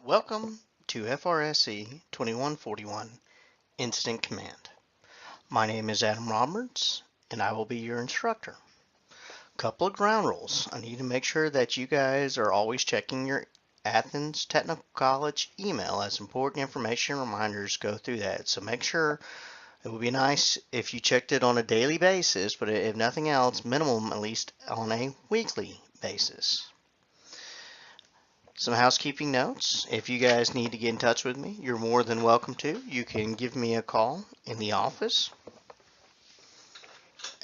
Welcome to FRSE 2141 Incident Command. My name is Adam Roberts and I will be your instructor. Couple of ground rules. I need to make sure that you guys are always checking your Athens Technical College email, as important information and reminders go through that. So make sure. It would be nice if you checked it on a daily basis, but if nothing else, minimum at least on a weekly basis. Some housekeeping notes. If you guys need to get in touch with me, you're more than welcome to. You can give me a call in the office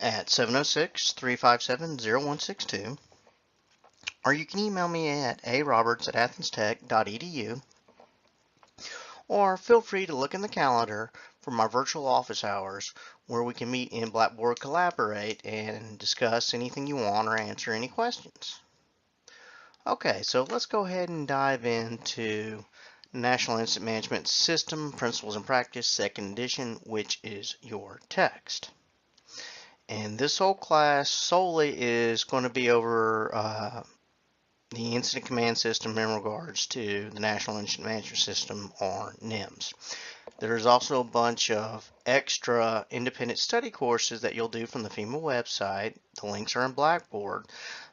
at 706-357-0162, or you can email me at aroberts@athenstech.edu, or feel free to look in the calendar for my virtual office hours where we can meet in Blackboard Collaborate and discuss anything you want or answer any questions. Okay, so let's go ahead and dive into National Incident Management System Principles and Practice, second edition, which is your text. And this whole class solely is going to be over the Incident Command System in regards to the National Incident Management System, or NIMS. There's also a bunch of extra independent study courses that you'll do from the FEMA website. The links are in Blackboard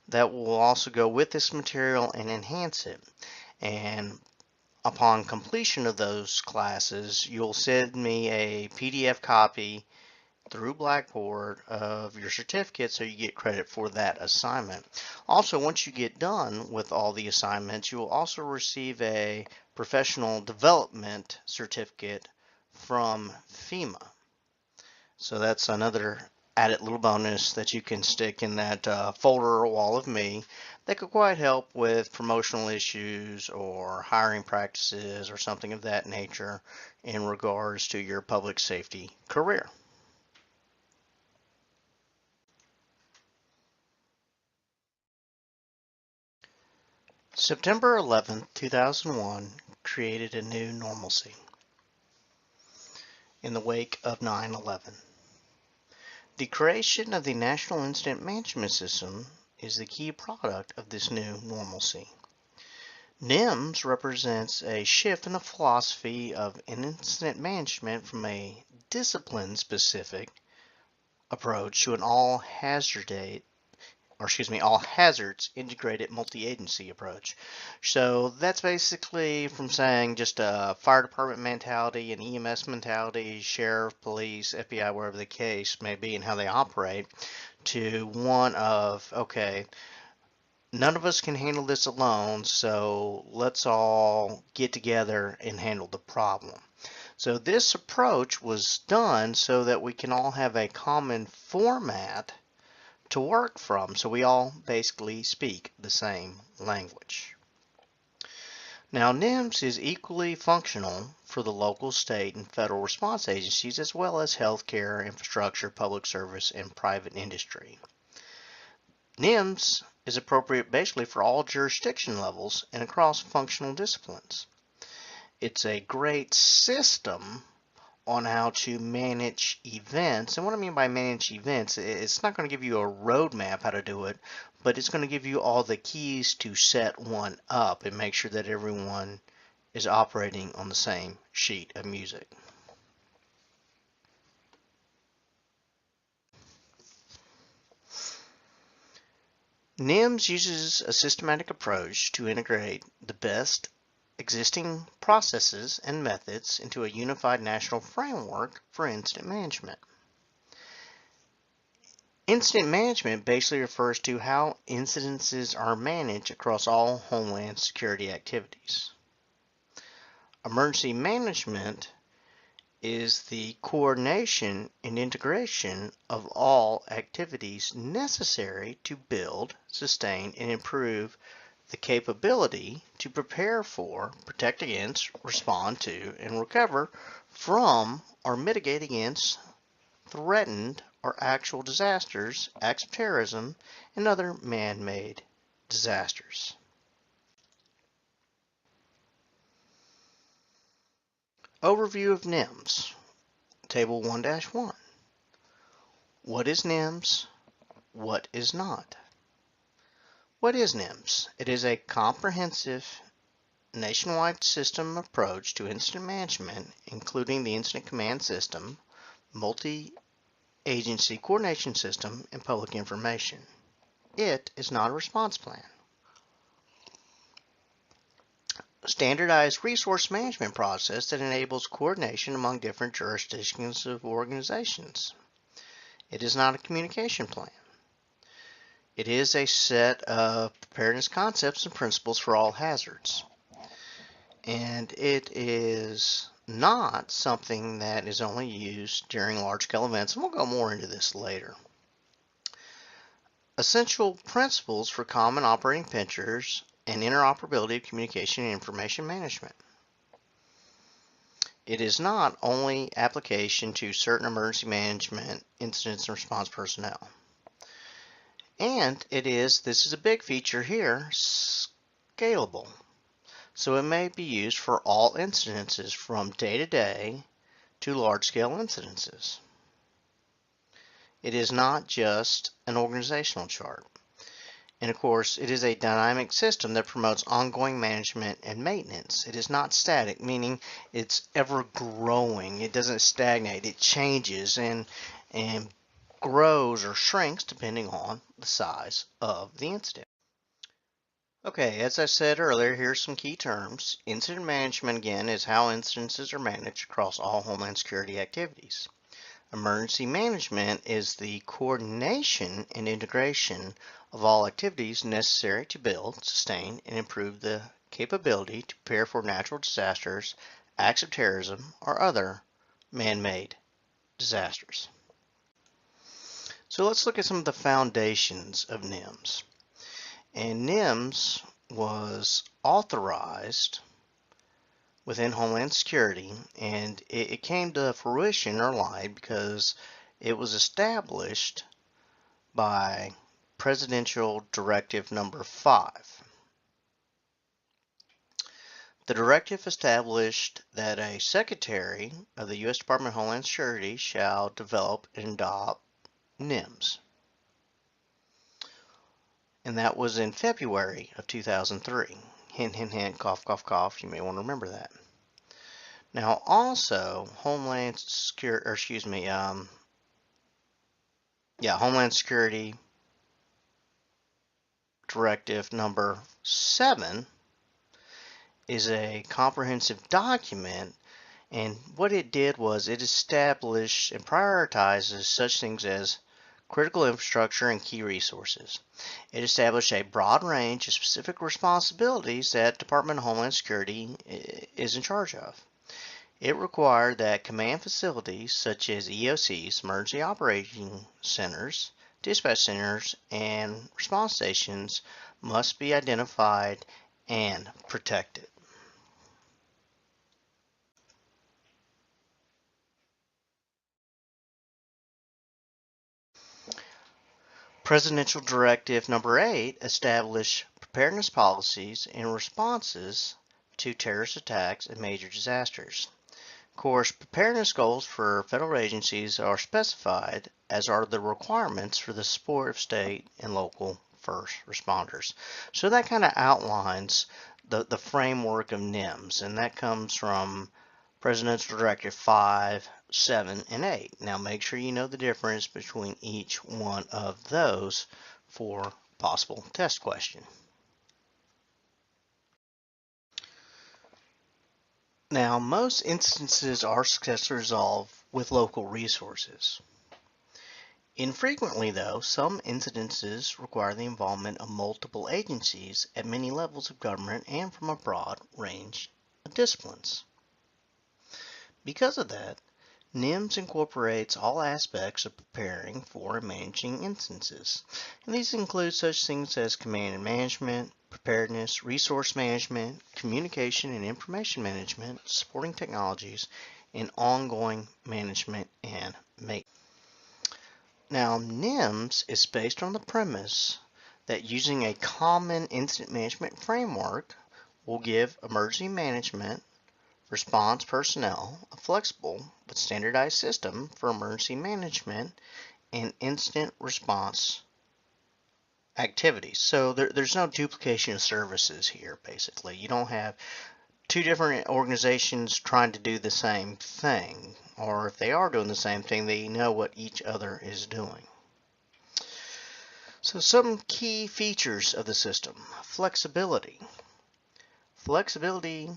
that will also go with this material and enhance it. And upon completion of those classes, you'll send me a PDF copy through Blackboard of your certificate so you get credit for that assignment. Also, once you get done with all the assignments, you will also receive a professional development certificate from FEMA. So that's another added little bonus that you can stick in that folder or wall of me that could quite help with promotional issues or hiring practices or something of that nature in regards to your public safety career. September 11th, 2001 created a new normalcy in the wake of 9/11. The creation of the National Incident Management System is the key product of this new normalcy. NIMS represents a shift in the philosophy of incident management from a discipline-specific approach to an all hazards integrated multi-agency approach. So that's basically from saying just a fire department mentality, an EMS mentality, sheriff, police, FBI, wherever the case may be and how they operate, to one of, okay, none of us can handle this alone, so let's all get together and handle the problem. So this approach was done so that we can all have a common format to work from, so we all basically speak the same language. Now, NIMS is equally functional for the local, state, and federal response agencies, as well as healthcare, infrastructure, public service, and private industry. NIMS is appropriate basically for all jurisdiction levels and across functional disciplines. It's a great system on how to manage events. And what I mean by manage events, it's not going to give you a roadmap how to do it, but it's going to give you all the keys to set one up and make sure that everyone is operating on the same sheet of music. NIMS uses a systematic approach to integrate the best existing processes and methods into a unified national framework for incident management. Incident management basically refers to how incidences are managed across all homeland security activities. Emergency management is the coordination and integration of all activities necessary to build, sustain, and improve the capability to prepare for, protect against, respond to, and recover from or mitigate against threatened or actual disasters, acts of terrorism, and other man-made disasters. Overview of NIMS. Table 1-1. What is NIMS? What is not? What is NIMS? It is a comprehensive nationwide system approach to incident management, including the incident command system, multi-agency coordination system, and public information. It is not a response plan. A standardized resource management process that enables coordination among different jurisdictions of organizations. It is not a communication plan. It is a set of preparedness concepts and principles for all hazards. And it is not something that is only used during large-scale events, and we'll go more into this later. Essential principles for common operating pictures and interoperability of communication and information management. It is not only application to certain emergency management incidents and response personnel. And this is a big feature here, scalable. So it may be used for all incidences from day to day to large-scale incidences. It is not just an organizational chart. And of course, it is a dynamic system that promotes ongoing management and maintenance. It is not static, meaning it's ever growing. It doesn't stagnate. It changes and grows or shrinks depending on the size of the incident. Okay, as I said earlier, here's some key terms. Incident management, again, is how incidences are managed across all Homeland Security activities. Emergency management is the coordination and integration of all activities necessary to build, sustain, and improve the capability to prepare for natural disasters, acts of terrorism, or other man-made disasters. So let's look at some of the foundations of NIMS. And NIMS was authorized within Homeland Security, and it came to fruition or light because it was established by Presidential Directive Number 5. The directive established that a Secretary of the U.S. Department of Homeland Security shall develop and adopt NIMS. And that was in February of 2003. Hint, hint, hint, cough, cough, cough. You may want to remember that. Now, also, Homeland Security Directive Number 7 is a comprehensive document, and what it did was it established and prioritizes such things as critical infrastructure and key resources. It established a broad range of specific responsibilities that Department of Homeland Security is in charge of. It required that command facilities such as EOCs, Emergency Operating Centers, dispatch centers, and response stations must be identified and protected. Presidential Directive Number 8 established preparedness policies and responses to terrorist attacks and major disasters. Of course, preparedness goals for federal agencies are specified, as are the requirements for the support of state and local first responders. So that kind of outlines the framework of NIMS, and that comes from Presidential Directive 5, 7, and 8. Now make sure you know the difference between each one of those for possible test question. Now, most instances are successfully resolved with local resources. Infrequently, though, some incidences require the involvement of multiple agencies at many levels of government and from a broad range of disciplines. Because of that, NIMS incorporates all aspects of preparing for and managing instances. And these include such things as command and management, preparedness, resource management, communication and information management, supporting technologies, and ongoing management and maintenance. Now, NIMS is based on the premise that using a common incident management framework will give emergency management response personnel a flexible but standardized system for emergency management and instant response activities. So there's no duplication of services here, basically. You don't have two different organizations trying to do the same thing. Or if they are doing the same thing, they know what each other is doing. So some key features of the system. Flexibility. Flexibility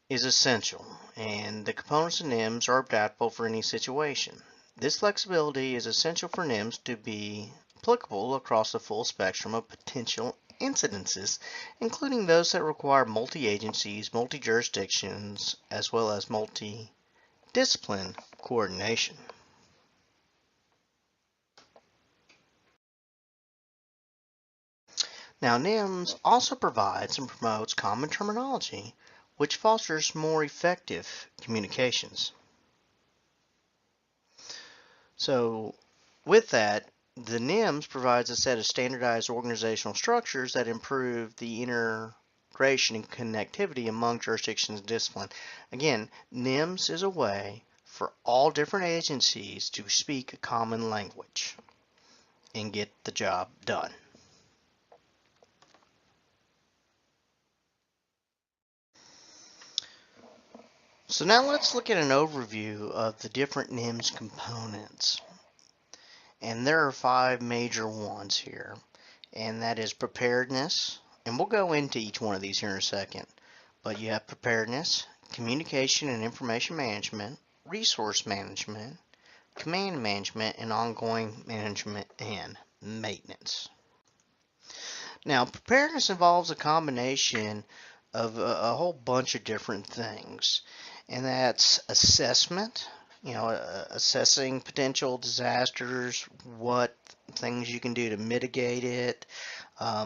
is essential, and the components of NIMS are adaptable for any situation. This flexibility is essential for NIMS to be applicable across the full spectrum of potential incidences, including those that require multi-agencies, multi-jurisdictions, as well as multi-discipline coordination. Now, NIMS also provides and promotes common terminology, which fosters more effective communications. So, with that, the NIMS provides a set of standardized organizational structures that improve the integration and connectivity among jurisdictions and discipline. Again, NIMS is a way for all different agencies to speak a common language and get the job done. So now let's look at an overview of the different NIMS components. And there are 5 major ones here. And that is preparedness. And we'll go into each one of these here in a second. But you have preparedness, communication and information management, resource management, command management, and ongoing management and maintenance. Now, preparedness involves a combination of a whole bunch of different things. And that's assessment, assessing potential disasters, what things you can do to mitigate it,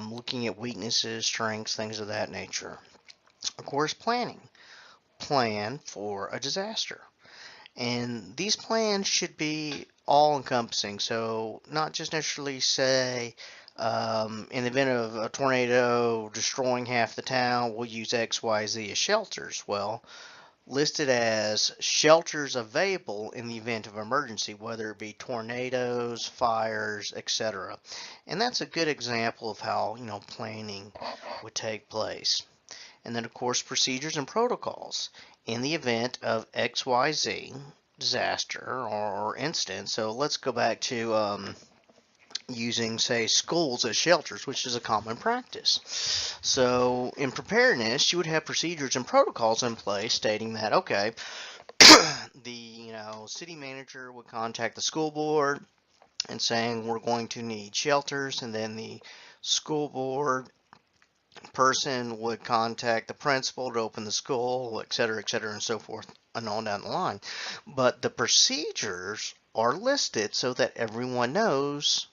looking at weaknesses, strengths, things of that nature. Of course, planning. Plan for a disaster. And these plans should be all-encompassing, so not just necessarily say, in the event of a tornado destroying half the town, we'll use X, Y, Z as shelters. Well, listed as shelters available in the event of emergency, whether it be tornadoes, fires, etc. And that's a good example of how, planning would take place. And then, of course, procedures and protocols in the event of XYZ disaster or incident. So let's go back to using, say, schools as shelters, which is a common practice. So in preparedness, you would have procedures and protocols in place stating that, okay, the city manager would contact the school board and saying we're going to need shelters, and then the school board person would contact the principal to open the school, et cetera, and so forth, and on down the line. But the procedures are listed so that everyone knows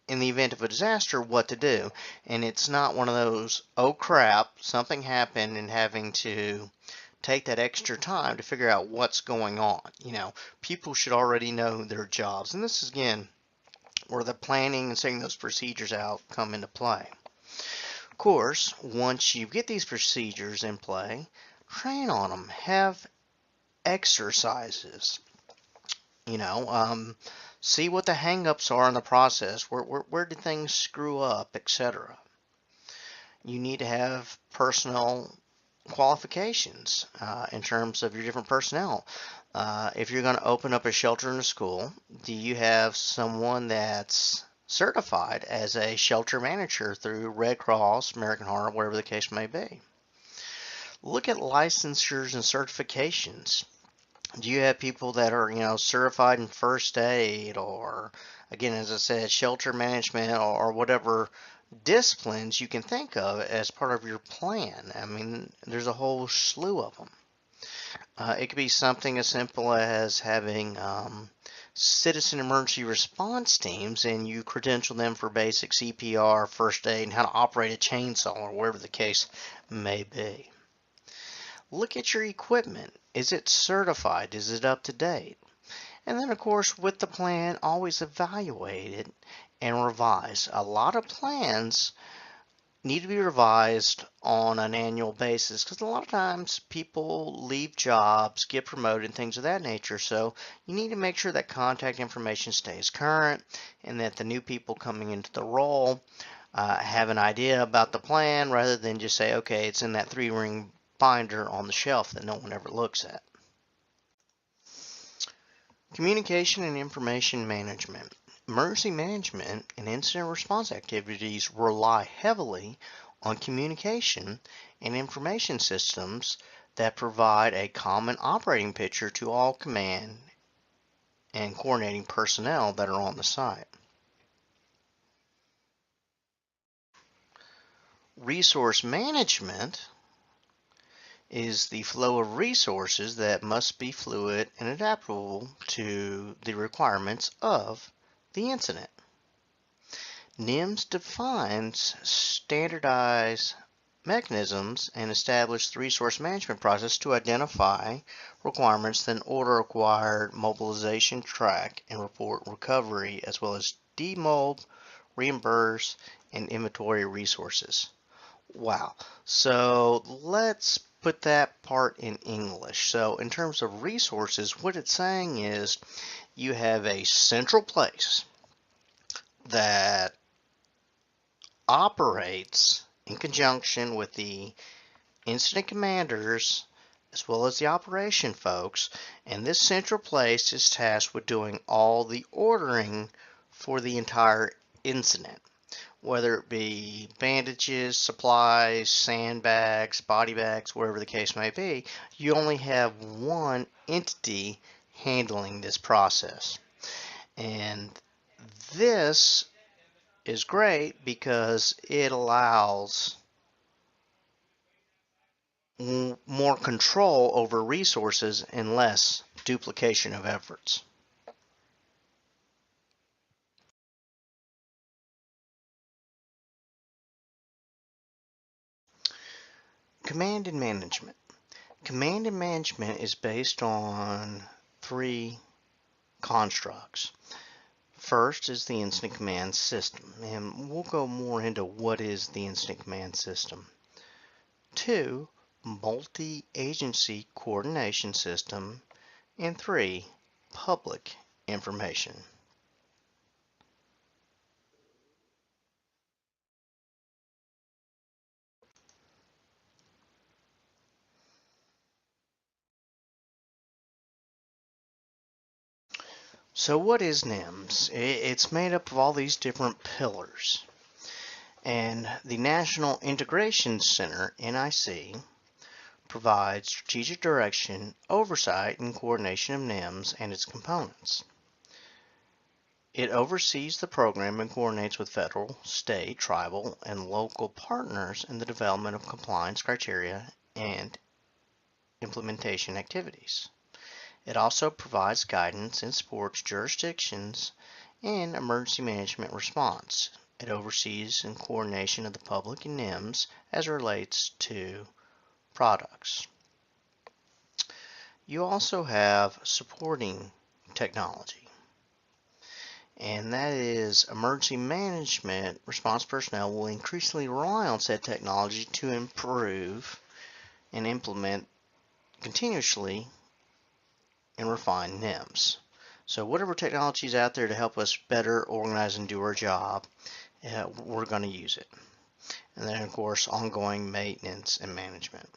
in the event of a disaster what to do. And it's not one of those, oh crap, something happened, and having to take that extra time to figure out what's going on. People should already know their jobs. And this is, again, where the planning and setting those procedures out come into play. Of course, once you get these procedures in play, train on them. Have exercises. See what the hang-ups are in the process. Where did things screw up, etc. You need to have personnel qualifications in terms of your different personnel. If you're going to open up a shelter in a school, do you have someone that's certified as a shelter manager through Red Cross, American Heart, whatever the case may be? Look at licensures and certifications. Do you have people that are, certified in first aid, or, again, as I said, shelter management, or whatever disciplines you can think of as part of your plan? I mean, there's a whole slew of them. It could be something as simple as having citizen emergency response teams, and you credential them for basic CPR, first aid, and how to operate a chainsaw, or whatever the case may be. Look at your equipment. Is it certified? Is it up to date? And then, of course, with the plan, always evaluate it and revise. A lot of plans need to be revised on an annual basis because a lot of times people leave jobs, get promoted, and things of that nature. So you need to make sure that contact information stays current and that the new people coming into the role have an idea about the plan rather than just say, okay, it's in that 3-ring binder on the shelf that no one ever looks at. Communication and information management. Emergency management and incident response activities rely heavily on communication and information systems that provide a common operating picture to all command and coordinating personnel that are on the site. Resource management is the flow of resources that must be fluid and adaptable to the requirements of the incident. NIMS defines standardized mechanisms and establishes the resource management process to identify requirements, then order required mobilization, track, and report recovery, as well as demob, reimburse, and inventory resources. Wow. So let's put that part in English. So in terms of resources, what it's saying is you have a central place that operates in conjunction with the incident commanders as well as the operation folks, and this central place is tasked with doing all the ordering for the entire incident, whether it be bandages, supplies, sandbags, body bags, whatever the case may be. You only have one entity handling this process, and this is great because it allows more control over resources and less duplication of efforts. Command and management. Command and management is based on 3 constructs. First is the incident command system, and we'll go more into what is the incident command system. 2, multi-agency coordination system, and 3, public information. So what is NIMS? It's made up of all these different pillars. And the National Integration Center, NIC, provides strategic direction, oversight, and coordination of NIMS and its components. It oversees the program and coordinates with federal, state, tribal, and local partners in the development of compliance criteria and implementation activities. It also provides guidance and supports jurisdictions in emergency management response. It oversees and coordination of the public and NIMS as it relates to products. You also have supporting technology, and that is emergency management response personnel will increasingly rely on said technology to improve and implement continuously and refine NIMS. So whatever technology is out there to help us better organize and do our job, we're going to use it. And then, of course, ongoing maintenance and management.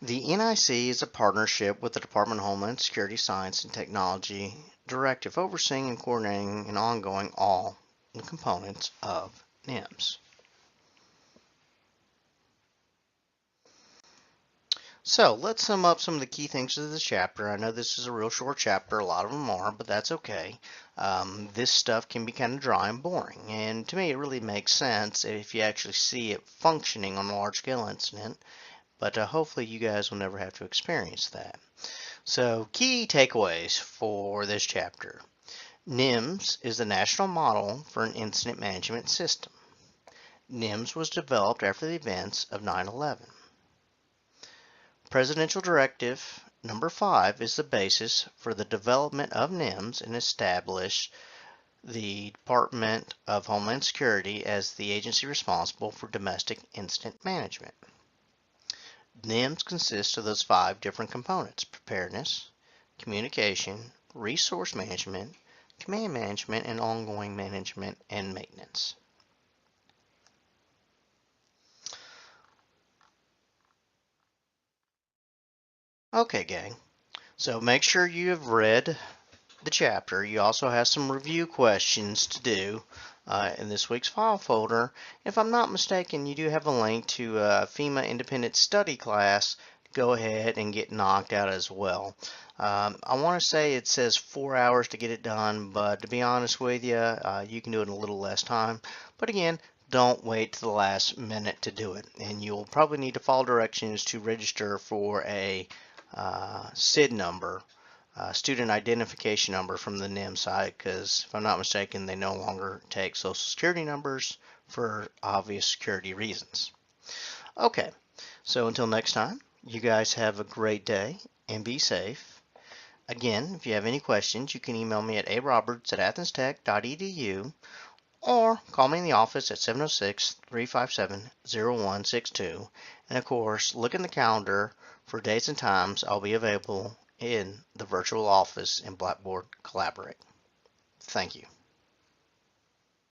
The NIC is a partnership with the Department of Homeland Security Science and Technology Directive, overseeing and coordinating and ongoing all the components of NIMS. So let's sum up some of the key things of this chapter. I know this is a real short chapter, a lot of them are, but that's okay. This stuff can be kind of dry and boring, and to me it really makes sense if you actually see it functioning on a large-scale incident, but hopefully you guys will never have to experience that. So key takeaways for this chapter. NIMS is the national model for an incident management system. NIMS was developed after the events of 9/11. Presidential Directive Number 5 is the basis for the development of NIMS and establish the Department of Homeland Security as the agency responsible for domestic incident management. NIMS consists of those 5 different components: preparedness, communication, resource management, command management, and ongoing management and maintenance. Okay, gang. So make sure you have read the chapter. You also have some review questions to do in this week's file folder. If I'm not mistaken, you do have a link to a FEMA independent study class. Go ahead and get knocked out as well. I want to say it says 4 hours to get it done, but to be honest with you, you can do it in a little less time. But again, don't wait to the last minute to do it, and you'll probably need to follow directions to register for a SID number, student identification number from the NIMS site, because if I'm not mistaken, they no longer take social security numbers for obvious security reasons. Okay, so until next time, you guys have a great day and be safe. Again, if you have any questions, you can email me at aroberts@athenstech.edu or call me in the office at 706-357-0162. And of course, look in the calendar for dates and times I'll be available in the virtual office in Blackboard Collaborate. Thank you.